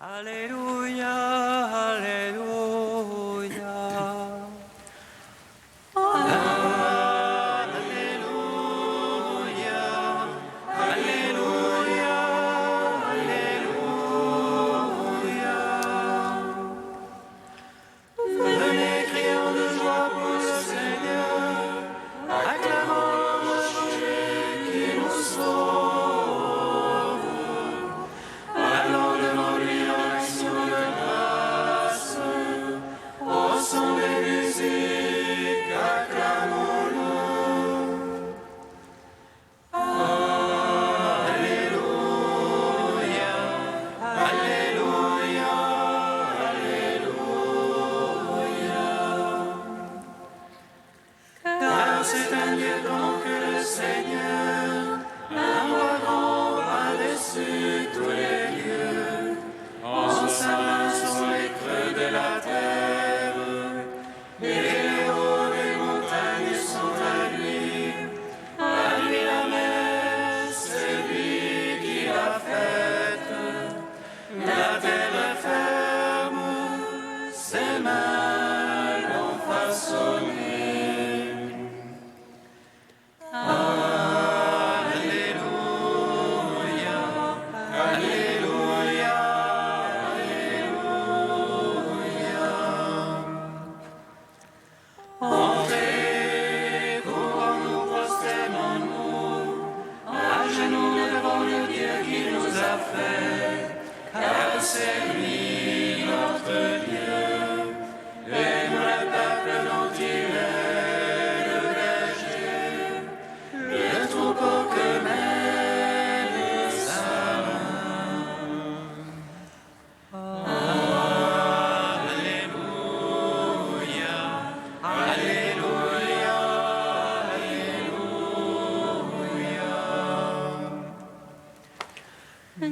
Alléluia, Alléluia. C'est un Dieu grand que le Seigneur, un roi grand par-dessus tous les lieux. En sa main sont les creux de la terre, et les hauts des montagnes sont à lui. À lui la mer, c'est lui qui l'a faite. La terre est ferme, ses mains l'ont façonnée. C'est lui notre Dieu, et nous le peuple dont il est le berger, le troupeau que mène sa main. Alléluia, Alléluia, Alléluia.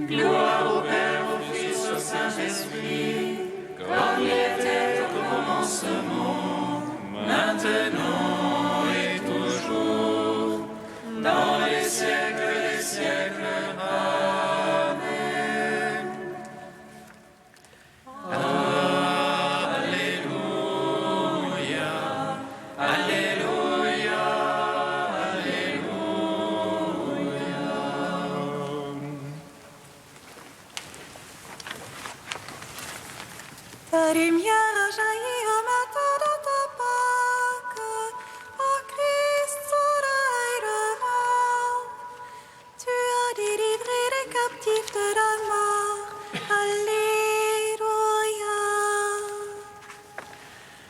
Gloire au Père, au Fils, au Saint-Esprit, comme il était au commencement, maintenant et toujours, dans les siècles des siècles. Amen. Alléluia, Alléluia, Alléluia. Ta lumière a jailli au matin de ta Pâque, ô Christ, soleil levant. Tu as délivré les captifs de la mort. Alléluia.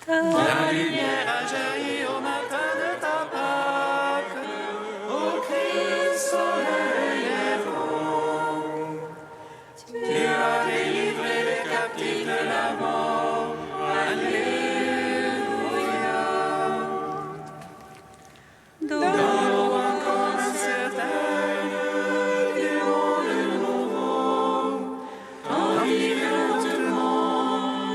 Ta lumière a jailli au matin de ta Pâque, ô Christ, soleil levant. Tu as délivré les captifs de la mort. Alléluia. Dans nos rencontres incertaines du monde nouveau, quand lentement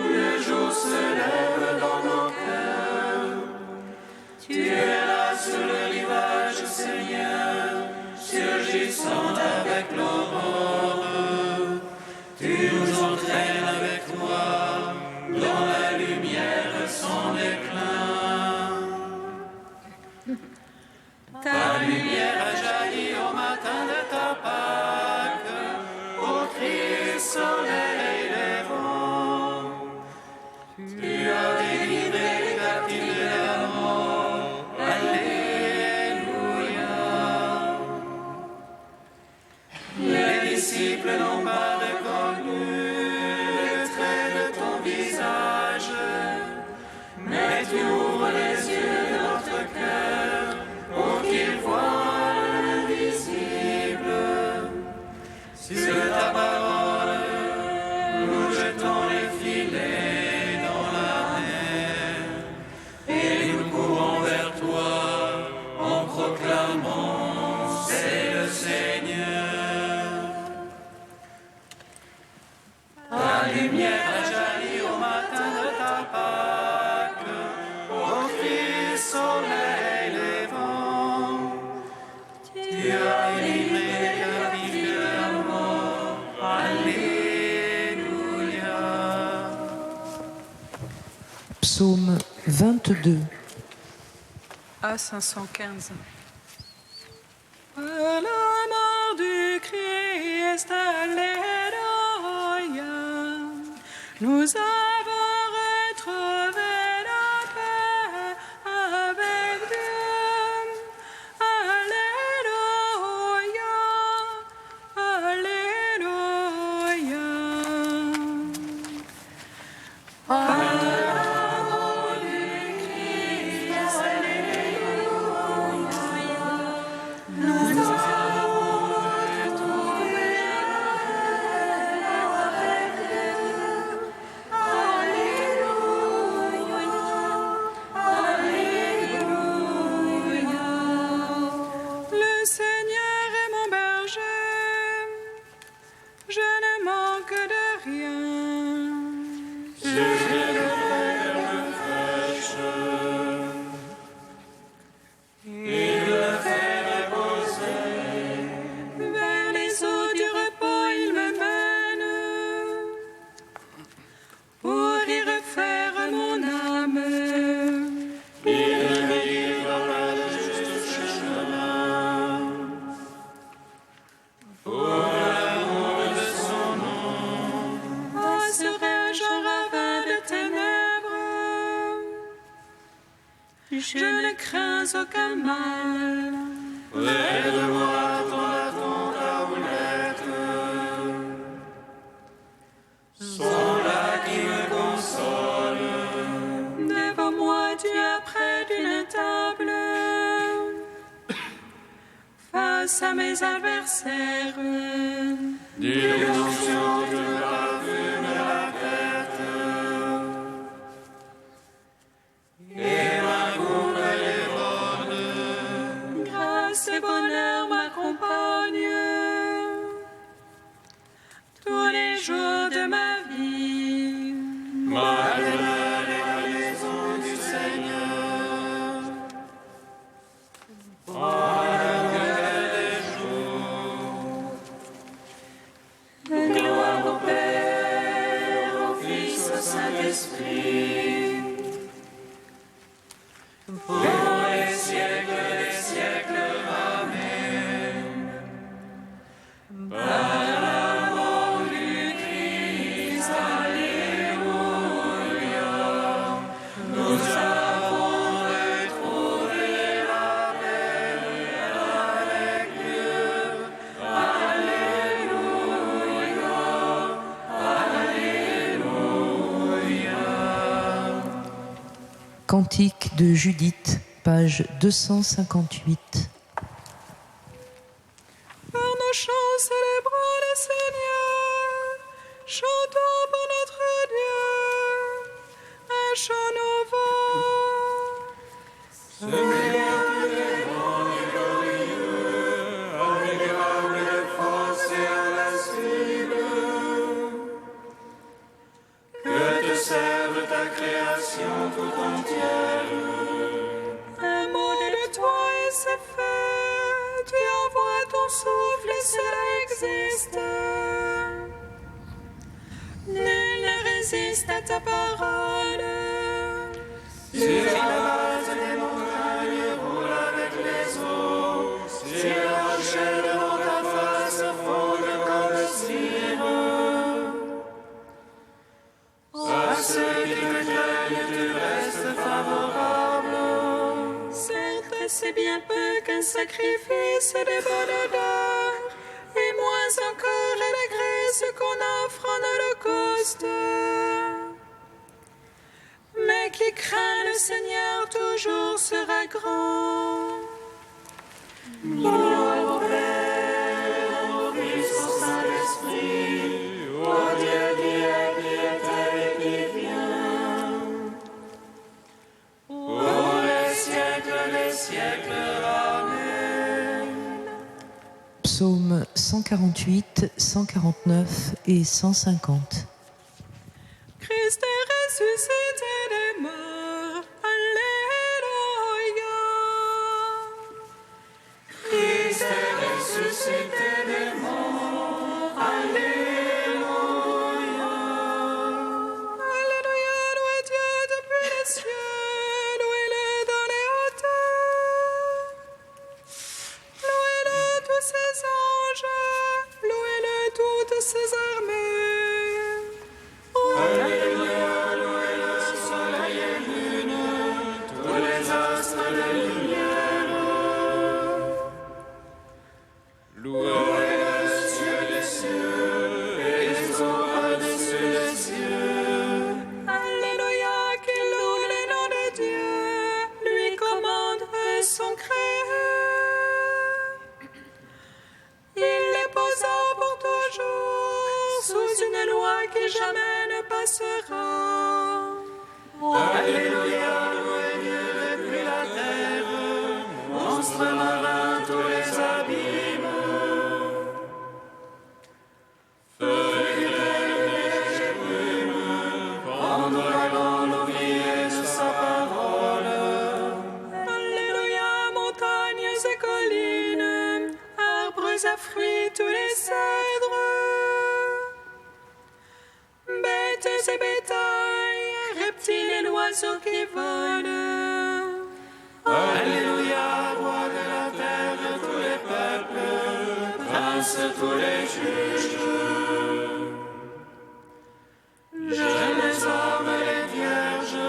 le jour se lève dans nos cœurs, tu es là sur le rivage, Seigneur, surgissant avec l'aurore. Tu nous entraînes avec toi dans la lumière sans déclin. Ta lumière a jailli au matin de ta Pâque, ô Christ, soleil levant. Tu as délivré les captifs de la mort. Alléluia. Les disciples n'ont pas reconnu le trait de ton visage, mais tu ouvres les yeux de notre cœur pour qu'ils voient l'invisible. Sur ta parole, nous jetons les filets dans la mer et nous courons vers toi en proclamant c'est le Seigneur. Ta lumière a jailli au matin de ta Pâque, ô Christ, soleil levant. Tu as délivré les captifs de la mort. Alléluia. Psaume 22. À 515. À la mort du Christ, alléluia, nous avons retrouvé la paix avec Dieu. Alléluia, alléluia. Le Seigneur est mon berger, je ne manque de rien. Vers les eaux du repos, il me mène pour y refaire mon âme. Oh, serais-je en ravin de ténèbres, je ne crains aucun mal. Devant moi, tu as près d'une table, face à mes adversaires. Grâce et bonheur m'accompagnent tous les jours de ma vie. Gloire au Père, au Fils, au Saint-Esprit, pour les siècles des siècles. Amen. Par la mort du Christ, alléluia, nous avons retrouvé la paix avec Dieu. Alléluia, alléluia. Cantique de Judith, page 258. Par nos chants, célébrons le Seigneur. Chantons pour notre Dieu un chant nouveau. Que te serve ta création tout entière. Un mot de toi et c'est fait. Tu envoies ton souffle et cela existe. Nul ne résiste à ta parole. Si la base des montagnes roule avec les eaux, si les rochers devant ta face fondent comme le cire, à ceux qui te craignent tu restes favorable. Certes, c'est bien peu qu'un sacrifice de bonne odeur, et moins encore à la graisse qu'on offre en holocauste. Mais qui craint le Seigneur toujours sera grand. Gloire au Père, au Fils, au Saint-Esprit, au Dieu qui est, qui était et qui vient, pour les siècles des siècles. Amen. Psaume 148, 149 et 150. Christ est ressuscité des morts. Alléluia. Christ est ressuscité des morts. Alléluia. Alléluia, louez Dieu depuis les lumière. Louez le cieux des cieux et les eaux par-dessus les cieux. Alléluia, qu'il loue le nom de Dieu, lui commande son créé. Il les posa pour toujours sous une loi qui jamais ne passera. Alléluia, louez Dieu depuis la terre, monstres marins, tous les abîmes. Feu et brume, prendre dans l'ouvrier de sa parole. Alléluia, montagnes et collines, arbres à fruits, tous les cèdres. Bêtes et bétail, reptiles et oiseaux qui volent. Alléluia, roi de la terre, tous les peuples, princes, tous les juges. Jeunes hommes, les vierges,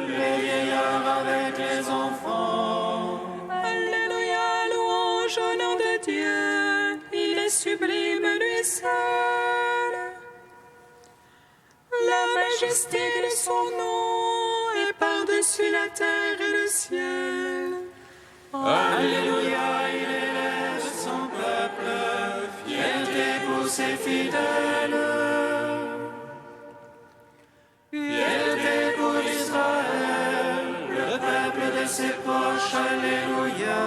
les vieillards avec les enfants. Alléluia, louange au nom de Dieu, il est sublime lui seul. La majesté de son nom est par-dessus la terre et le ciel. Alléluia, il élève son peuple, fierté pour ses fidèles. Fierté pour Israël, le peuple de ses proches, alléluia.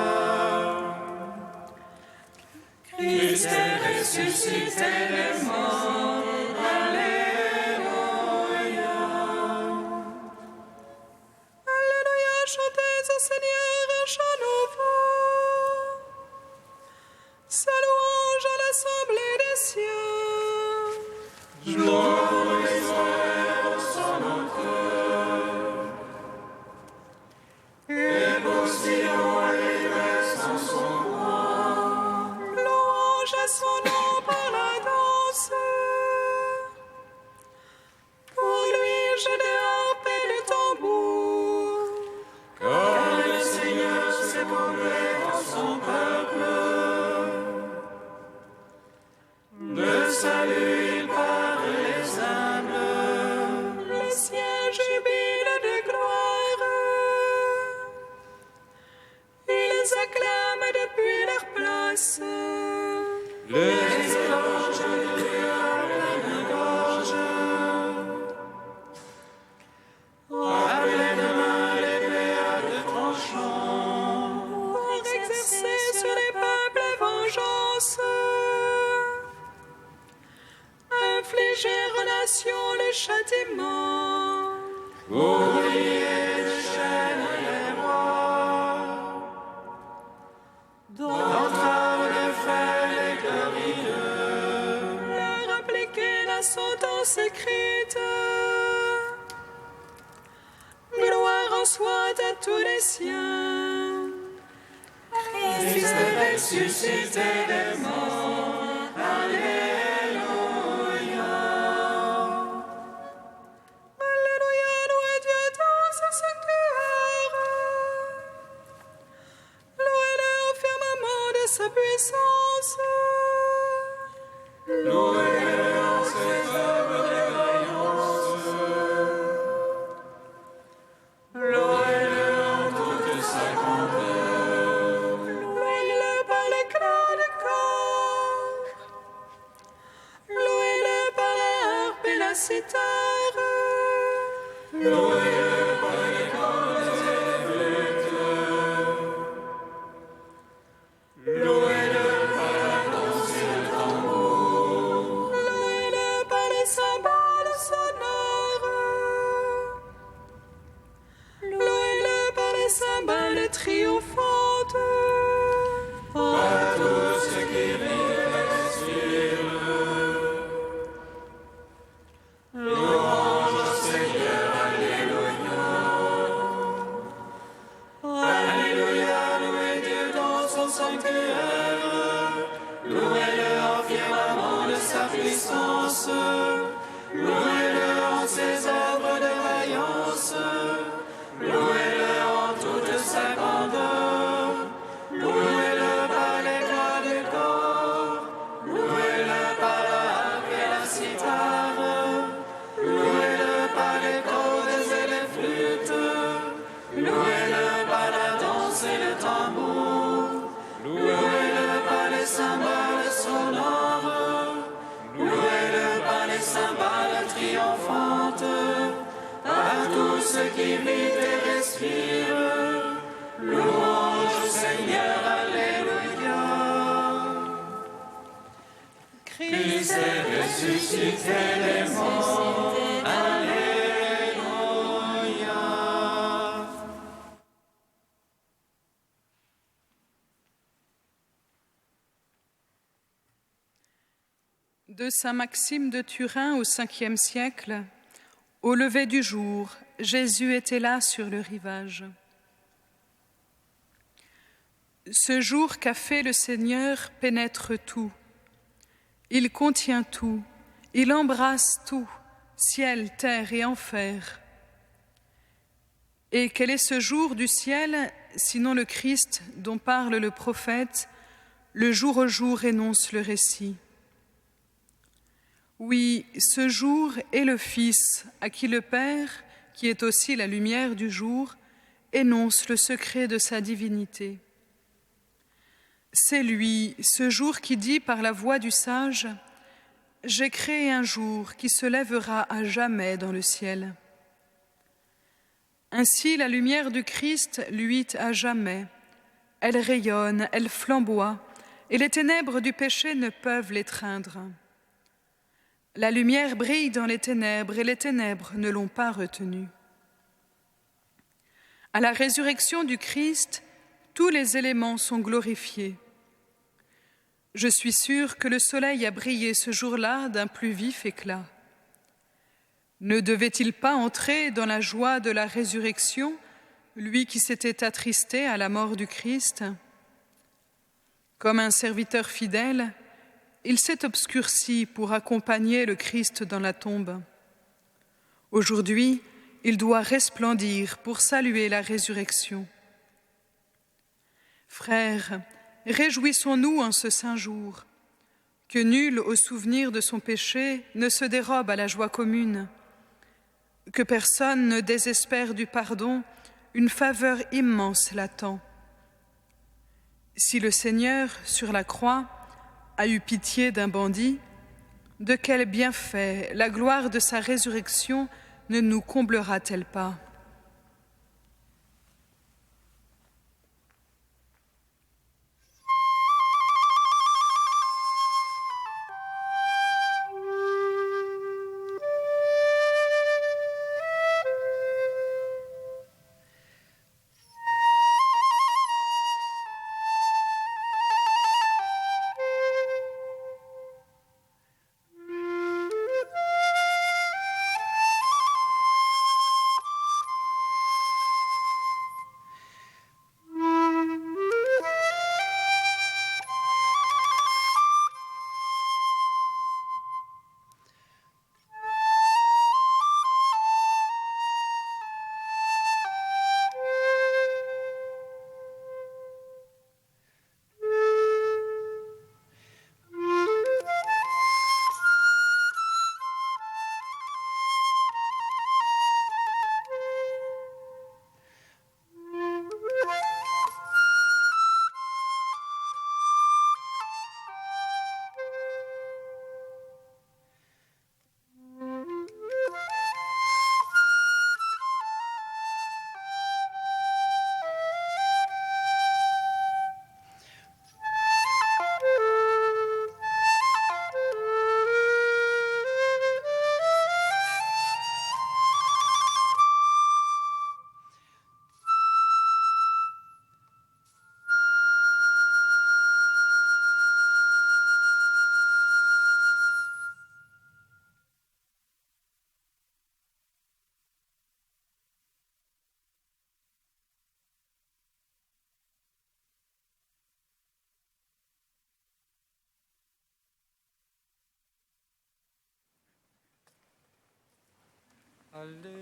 Christ est ressuscité des morts, alléluia. Alléluia, chantez au Seigneur un chant nouveau. Sa louange à l'assemblée des cieux. Gloire pour Israël, son auteur. Et pour Sion, alléluia, son roi. Louange à son nom par la danse. Pour lui, je des harpes et des tambours. Car le Seigneur s'est comblé dans son peuple. De salut, il parle les humbles. Le ciel jubile de gloire. Ils acclament depuis leur place. Les éloges de Dieu à pleine gorge. À pleine main, l'épée à deux tranchants. Pour exercer sur les peuples vengeance. Infliger aux nations le châtiment. Oubliez les chaînes et les rois. D'entraves de fer les glorieux. Leur appliquer la sentence écrite. Gloire en soit à tous les siens. Christ est ressuscité des morts. Alléluia. Alléluia, louez Dieu dans ce sanctuaire. Louez-le au firmament de sa puissance. Louez-le en ses œuvres de vaillance. Louez-le en toute sa grandeur. Louez-le par l'éclat du corps. Louez-le par la harpe et la cithare. Louez-le par les cordes et les flûtes. Louez-le par la danse et le tambour. Louez-le par les cymbales sonores. Louez-le par les cymbales triomphantes. Par tout ce qui vit et respire. Louange au Seigneur, alléluia. Alléluia, louez Dieu dans son sanctuaire. Louez-le en firmament de sa puissance. Louez-le en ses œuvres de vaillance. Louez-le en toute sa grandeur. le tambour, louez-le par les cymbales sonores, louez-le par les cymbales triomphantes, par tout ce qui vit et respire, louange au Seigneur, alléluia. Christ est ressuscité des morts, alléluia. De saint Maxime de Turin au 5e siècle, au lever du jour, Jésus était là sur le rivage. Ce jour qu'a fait le Seigneur pénètre tout. Il contient tout, il embrasse tout, ciel, terre et enfer. Et quel est ce jour du ciel, sinon le Christ dont parle le prophète, le jour au jour énonce le récit. Oui, ce jour est le Fils à qui le Père, qui est aussi la lumière du jour, énonce le secret de sa divinité. C'est lui, ce jour qui dit par la voix du sage « J'ai créé un jour qui se lèvera à jamais dans le ciel ». Ainsi la lumière du Christ luit à jamais. Elle rayonne, elle flamboie, et les ténèbres du péché ne peuvent l'étreindre. La lumière brille dans les ténèbres et les ténèbres ne l'ont pas retenue. À la résurrection du Christ, tous les éléments sont glorifiés. Je suis sûre que le soleil a brillé ce jour-là d'un plus vif éclat. Ne devait-il pas entrer dans la joie de la résurrection, lui qui s'était attristé à la mort du Christ ? Comme un serviteur fidèle, il s'est obscurci pour accompagner le Christ dans la tombe. Aujourd'hui, il doit resplendir pour saluer la résurrection. Frères, réjouissons-nous en ce saint jour, que nul au souvenir de son péché ne se dérobe à la joie commune, que personne ne désespère du pardon, une faveur immense l'attend. Si le Seigneur, sur la croix, a eu pitié d'un bandit, de quel bienfait la gloire de sa résurrection ne nous comblera-t-elle pas ? Alléluia.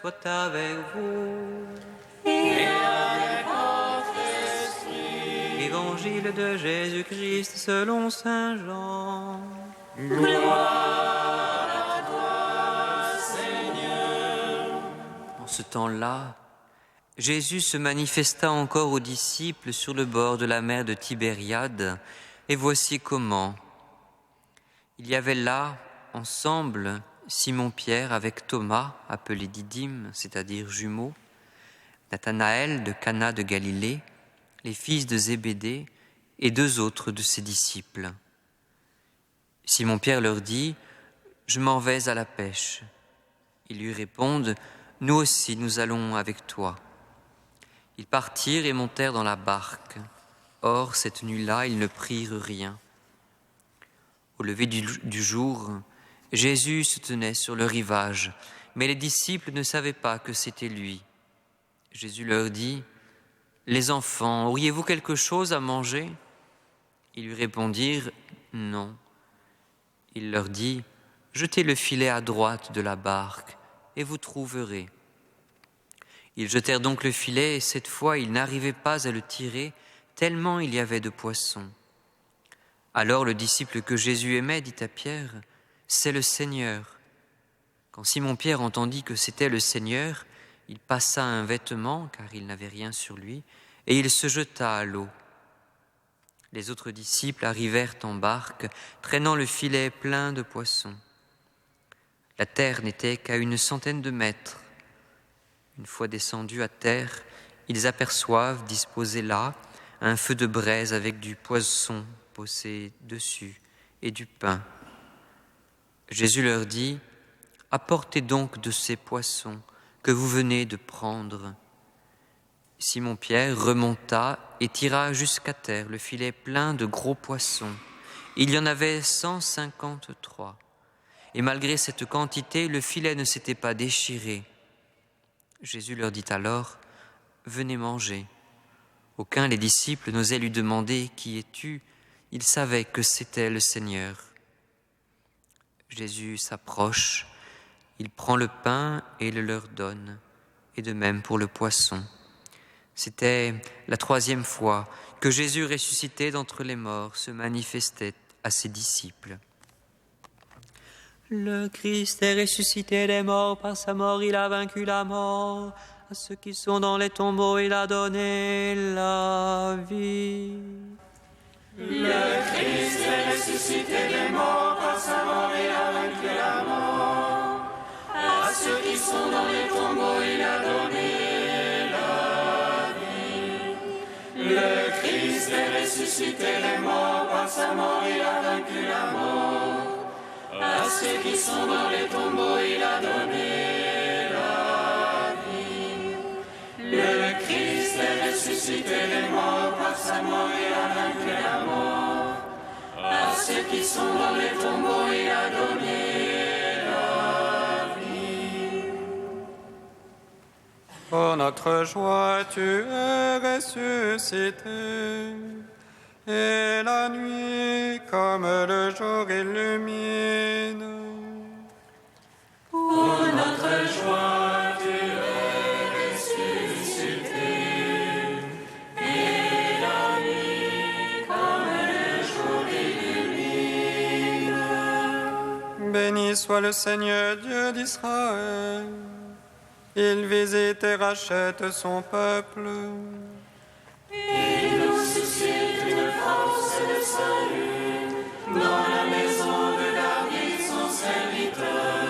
soit avec vous. Et avec votre esprit. Évangile de Jésus-Christ selon saint Jean. Gloire à toi, Seigneur. En ce temps-là, Jésus se manifesta encore aux disciples sur le bord de la mer de Tibériade, et voici comment. Il y avait là, ensemble, Simon-Pierre avec Thomas, appelé Didyme, c'est-à-dire jumeaux, Nathanaël de Cana de Galilée, les fils de Zébédée et 2 autres de ses disciples. Simon-Pierre leur dit : « Je m'en vais à la pêche. » Ils lui répondent : « Nous aussi, nous allons avec toi. » Ils partirent et montèrent dans la barque. Or, cette nuit-là, ils ne prirent rien. Au lever du jour, Jésus se tenait sur le rivage, mais les disciples ne savaient pas que c'était lui. Jésus leur dit : « Les enfants, auriez-vous quelque chose à manger ?» Ils lui répondirent : « Non. » Il leur dit : « Jetez le filet à droite de la barque, et vous trouverez. » Ils jetèrent donc le filet, et cette fois ils n'arrivaient pas à le tirer, tellement il y avait de poissons. Alors le disciple que Jésus aimait dit à Pierre : « C'est le Seigneur. » Quand Simon-Pierre entendit que c'était le Seigneur, il passa un vêtement, car il n'avait rien sur lui, et il se jeta à l'eau. Les autres disciples arrivèrent en barque, traînant le filet plein de poissons. La terre n'était qu'à 100 mètres. Une fois descendus à terre, ils aperçoivent, disposé là, un feu de braise avec du poisson posé dessus et du pain. Jésus leur dit : « Apportez donc de ces poissons que vous venez de prendre. » Simon-Pierre remonta et tira jusqu'à terre le filet plein de gros poissons. Il y en avait 153. Et malgré cette quantité, le filet ne s'était pas déchiré. Jésus leur dit alors : « Venez manger. » Aucun des disciples n'osait lui demander : « Qui es-tu » Il savait que c'était le Seigneur. Jésus s'approche, il prend le pain et le leur donne, et de même pour le poisson. C'était la 3e fois que Jésus, ressuscité d'entre les morts, se manifestait à ses disciples. Le Christ est ressuscité des morts, par sa mort il a vaincu la mort. À ceux qui sont dans les tombeaux, il a donné la vie. Le Christ est ressuscité des morts, par sa mort il a vaincu la mort. À ceux qui sont dans les tombeaux, il a donné la vie. Le Christ est ressuscité des morts, par sa mort il a vaincu la mort. À ceux qui sont dans les tombeaux, il a donné la vie. Le Christ est ressuscité des morts, par sa mort il a vaincu la mort. À ceux qui sont dans les tombeaux, il a donné la vie. Pour notre joie, tu es ressuscité. Et la nuit, comme le jour, illumine. Pour notre joie, tu es ressuscité. Et la nuit, comme le jour, illumine. Béni soit le Seigneur Dieu d'Israël. Il visite et rachète son peuple. Il nous suscite une force de salut dans la maison de David, son serviteur.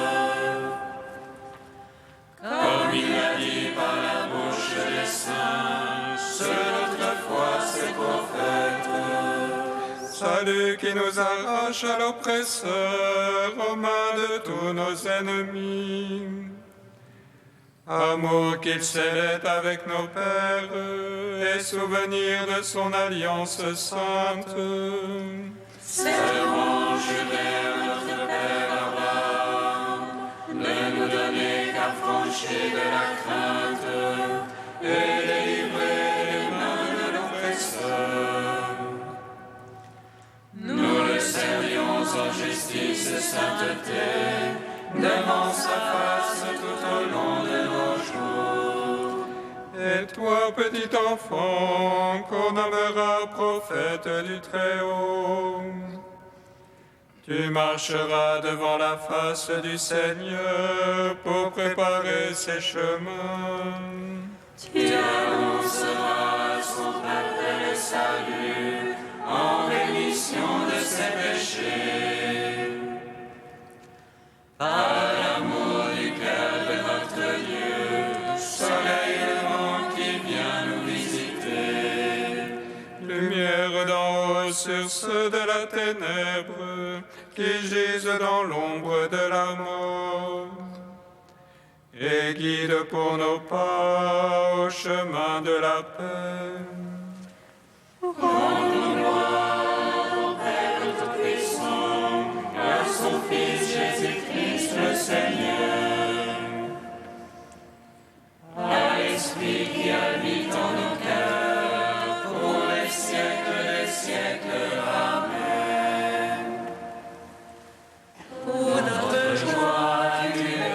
Comme il l'a dit par la bouche des saints, seul autrefois ses prophètes. Salut qui nous arrache à l'oppresseur, aux mains de tous nos ennemis. Amour qu'il scellait avec nos pères, et souvenir de son alliance sainte. Serment juré à notre Père Abraham, de nous donner qu'affranchis de la crainte, et délivrer des mains de l'oppresseur. Nous le servions en justice et sainteté, devant sa face tout au long de nos petit enfant qu'on nommera prophète du Très-Haut. Tu marcheras devant la face du Seigneur pour préparer ses chemins. Tu annonceras son parfait salut en rémission de ses péchés. Par l'amour du cœur de notre Dieu, soleil levant qui vient nous visiter. Lumière d'en haut sur ceux de la ténèbre qui gisent dans l'ombre de la mort. Et guide pour nos pas au chemin de la paix. Rendons gloire au Père Tout-Puissant, à son Fils Jésus-Christ le Seigneur, à l'Esprit qui habite en nos cœurs, pour les siècles des siècles. Amen. Pour notre joie, tu es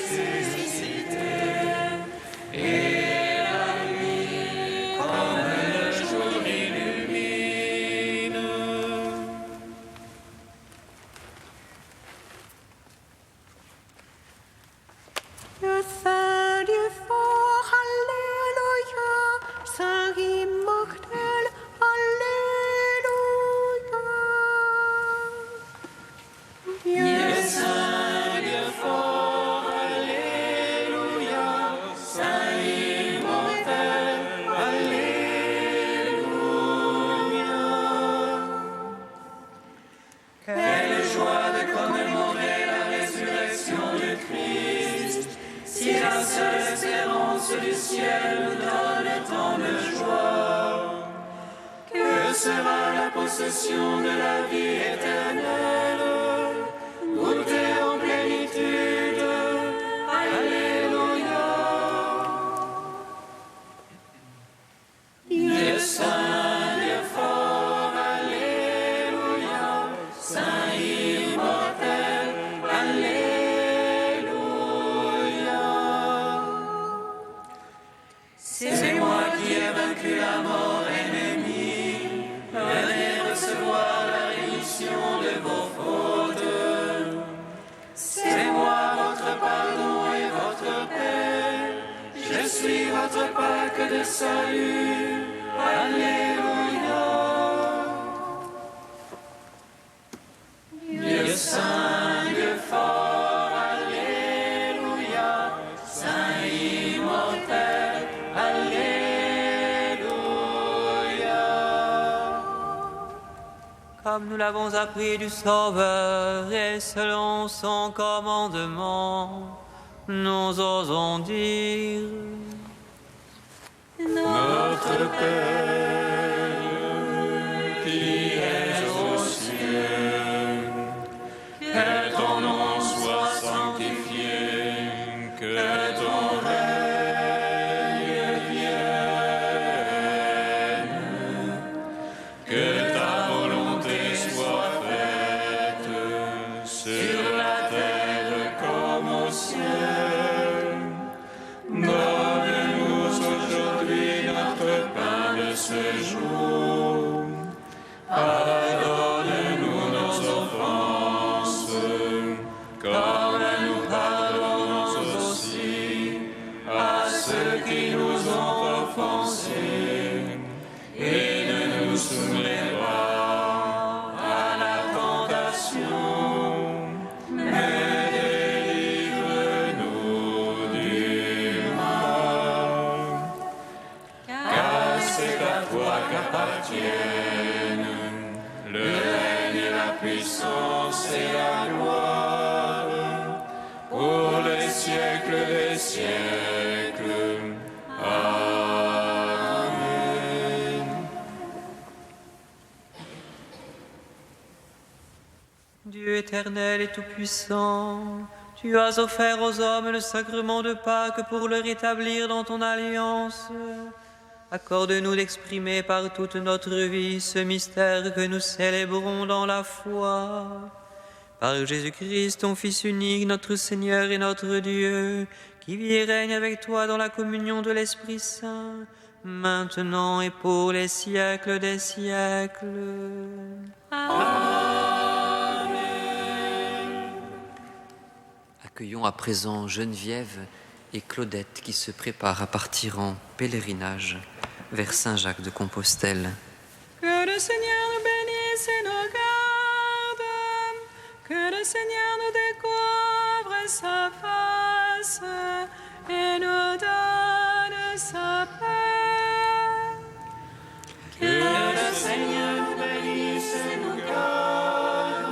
ressuscité, et la nuit, comme le jour illumine. Le Saint Dieu fort, Alléluia, Saint immortel, Alléluia. Dieu saint, Dieu fort, Alléluia, Saint immortel, Alléluia. Quelle joie de commémorer la résurrection du Christ, si la seule espérance du ciel nous donne tant de joie. Que sera la possession de la vie éternelle, goûter en plénitude, Alléluia. Dieu saint, Dieu fort, Alléluia, Saint immortel, Alléluia. C'est moi qui ai vaincu la mort ennemie, venez recevoir la rémission de vos fautes. C'est moi votre pardon et votre paix, je suis votre Pâque de salut, Alléluia. Dieu saint, Dieu fort, Alléluia, Saint immortel, Alléluia. Comme nous l'avons appris du Sauveur et selon son commandement, nous osons dire: Notre Père, qui es aux cieux, que ton nom soit sanctifié, que ton règne vienne, que ta volonté soit faite sur la terre comme au ciel. Donne-nous aujourd'hui notre pain de ce jour. Pardonne-nous nos offenses, comme nous pardonnons aussi à ceux qui nous ont offensés. Et ne nous soumets pas à la tentation, mais délivre-nous du mal. Car c'est à toi qu'appartiennent le règne, la puissance et la gloire pour les siècles des siècles. Amen. Dieu éternel et tout-puissant, tu as offert aux hommes le sacrement de Pâques pour le rétablir dans ton alliance. Accorde-nous d'exprimer par toute notre vie ce mystère que nous célébrons dans la foi. Par Jésus-Christ, ton Fils unique, notre Seigneur et notre Dieu, qui vit et règne avec toi dans la communion de l'Esprit Saint, maintenant et pour les siècles des siècles. Amen. Accueillons à présent Geneviève et Claudette qui se préparent à partir en pèlerinage vers Saint-Jacques de Compostelle. Que le Seigneur nous bénisse et nous garde, que le Seigneur nous découvre sa face et nous donne sa paix. Que le Seigneur nous bénisse et nous garde,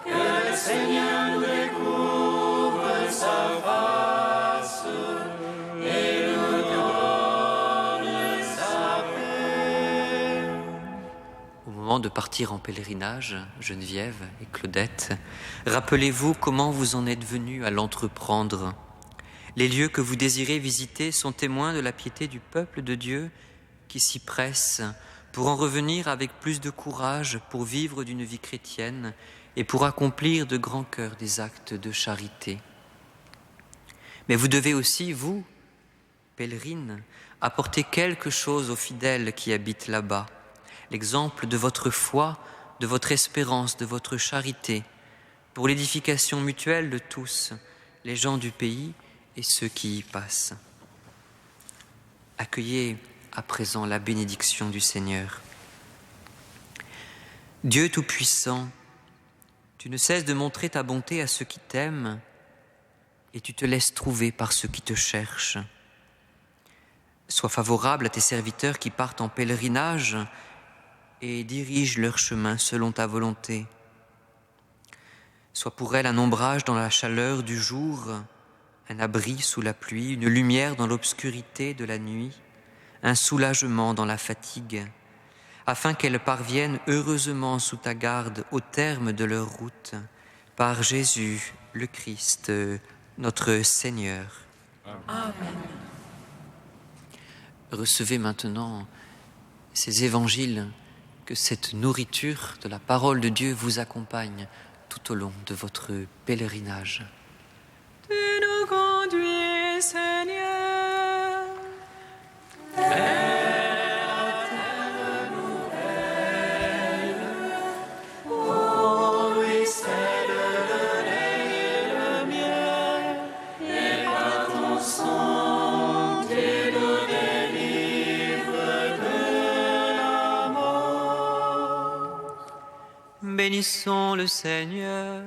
que le Seigneur nous découvre sa face et nous donne sa paix. Au moment de partir en pèlerinage, Geneviève et Claudette, rappelez-vous comment vous en êtes venus à l'entreprendre. Les lieux que vous désirez visiter sont témoins de la piété du peuple de Dieu qui s'y presse pour en revenir avec plus de courage, pour vivre d'une vie chrétienne et pour accomplir de grands cœurs des actes de charité. Mais vous devez aussi, vous, pèlerines, apporter quelque chose aux fidèles qui habitent là-bas, l'exemple de votre foi, de votre espérance, de votre charité, pour l'édification mutuelle de tous, les gens du pays et ceux qui y passent. Accueillez à présent la bénédiction du Seigneur. Dieu Tout-Puissant, tu ne cesses de montrer ta bonté à ceux qui t'aiment et tu te laisses trouver par ceux qui te cherchent. Sois favorable à tes serviteurs qui partent en pèlerinage et dirige leur chemin selon ta volonté. Sois pour elles un ombrage dans la chaleur du jour, un abri sous la pluie, une lumière dans l'obscurité de la nuit, un soulagement dans la fatigue, afin qu'elles parviennent heureusement sous ta garde au terme de leur route, par Jésus le Christ, notre Seigneur. Amen. Recevez maintenant ces évangiles, que cette nourriture de la parole de Dieu vous accompagne tout au long de votre pèlerinage. Tu nous conduis, Seigneur. Pour lui c'est le lait et le miel, et par ton sang tu nous délivres de la mort. Bénissons le Seigneur.